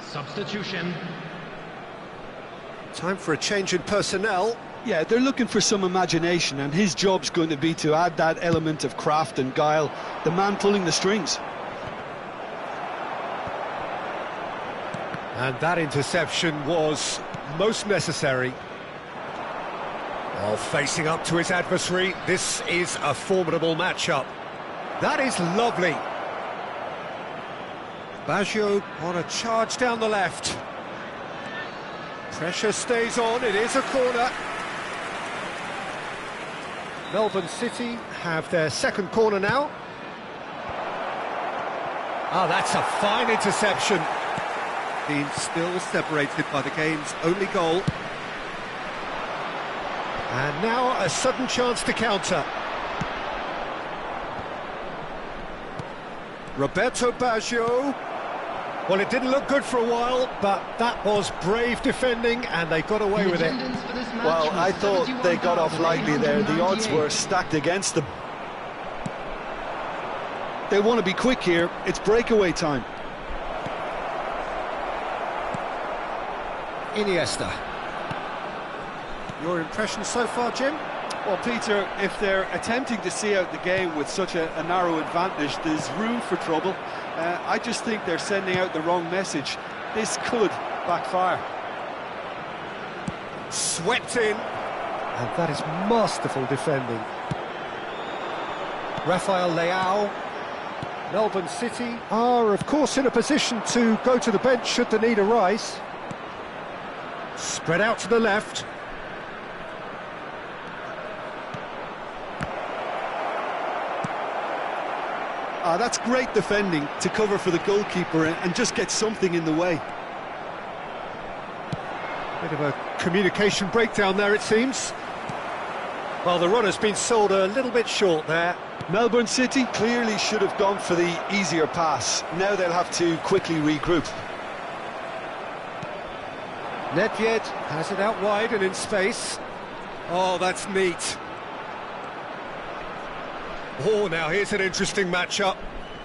Substitution. Time for a change in personnel. Yeah, they're looking for some imagination, and his job's going to be to add that element of craft and guile, the man pulling the strings. And that interception was most necessary. While facing up to his adversary, this is a formidable matchup. That is lovely. Baggio on a charge down the left. Pressure stays on, it is a corner. Melbourne City have their second corner now. Ah, that's a fine interception. Team still separated by the game's only goal. And now a sudden chance to counter. Roberto Baggio. Well, it didn't look good for a while, but that was brave defending, and they got away with it. Well, I thought they got off lightly there. The odds were stacked against them. They want to be quick here. It's breakaway time. Iniesta. Your impression so far, Jim? Well, Peter, if they're attempting to see out the game with such a narrow advantage, there's room for trouble. I just think they're sending out the wrong message. This could backfire. Swept in. And that is masterful defending. Rafael Leao. Melbourne City are, of course, in a position to go to the bench should the need arise. Spread out to the left. That's great defending to cover for the goalkeeper and just get something in the way. Bit of a communication breakdown there, it seems. Well, the run has been sold a little bit short there. Melbourne City clearly should have gone for the easier pass. Now they'll have to quickly regroup. Nedved has it out wide and in space. Oh, that's neat. Oh, now here's an interesting matchup.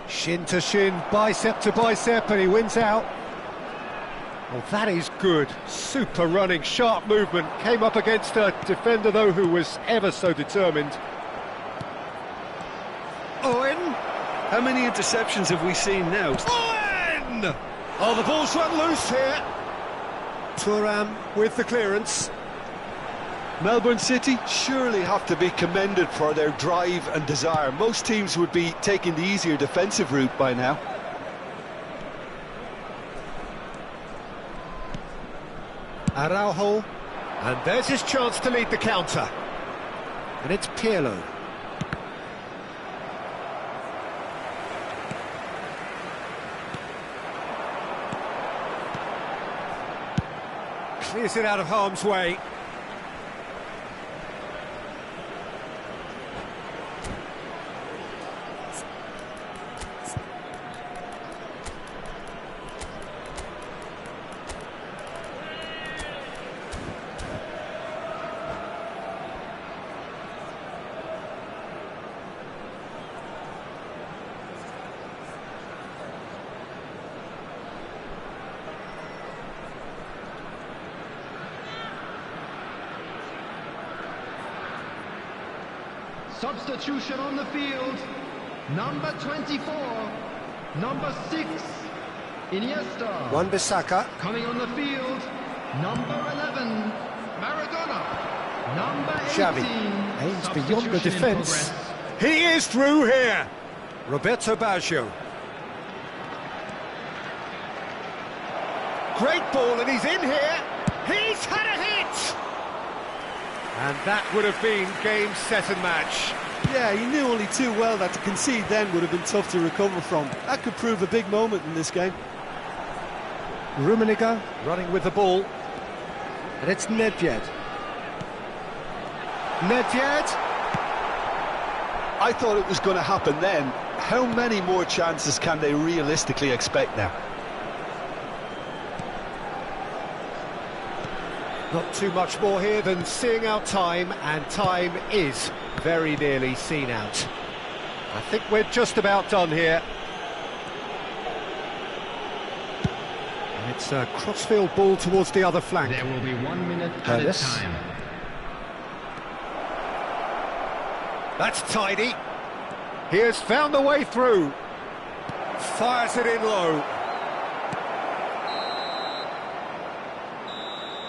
Shin to shin, bicep to bicep, and he wins out. Oh, that is good. Super running, sharp movement. Came up against a defender, though, who was ever so determined. Owen! How many interceptions have we seen now? Owen! Oh, the ball's run loose here. Thuram with the clearance. Melbourne City surely have to be commended for their drive and desire. Most teams would be taking the easier defensive route by now. Araujo, and there's his chance to lead the counter. And it's Pirlo. Clears it out of harm's way. Substitution on the field. Number 24. Number 6. Iniesta. Wan-Bissaka. Coming on the field. Number 11. Maradona. Number 18. Xavi aims beyond the Substitution in defence. progress. He is through here. Roberto Baggio. Great ball, and he's in here. He's had a hit! And that would have been game, set and match. Yeah, he knew only too well that to concede then would have been tough to recover from. That could prove a big moment in this game. Rummenigge running with the ball. And it's Nedved. Nedved! I thought it was going to happen then. How many more chances can they realistically expect now? Not too much more here than seeing out time, and time is very nearly seen out. I think we're just about done here. And it's a crossfield ball towards the other flank. There will be 1 minute added Curtis. time. That's tidy. He has found the way through. Fires it in low.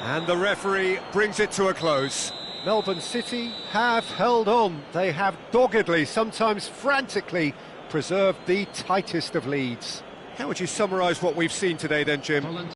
And the referee brings it to a close. Melbourne City have held on. They have doggedly, sometimes frantically, preserved the tightest of leads. How would you summarise what we've seen today then, Jim?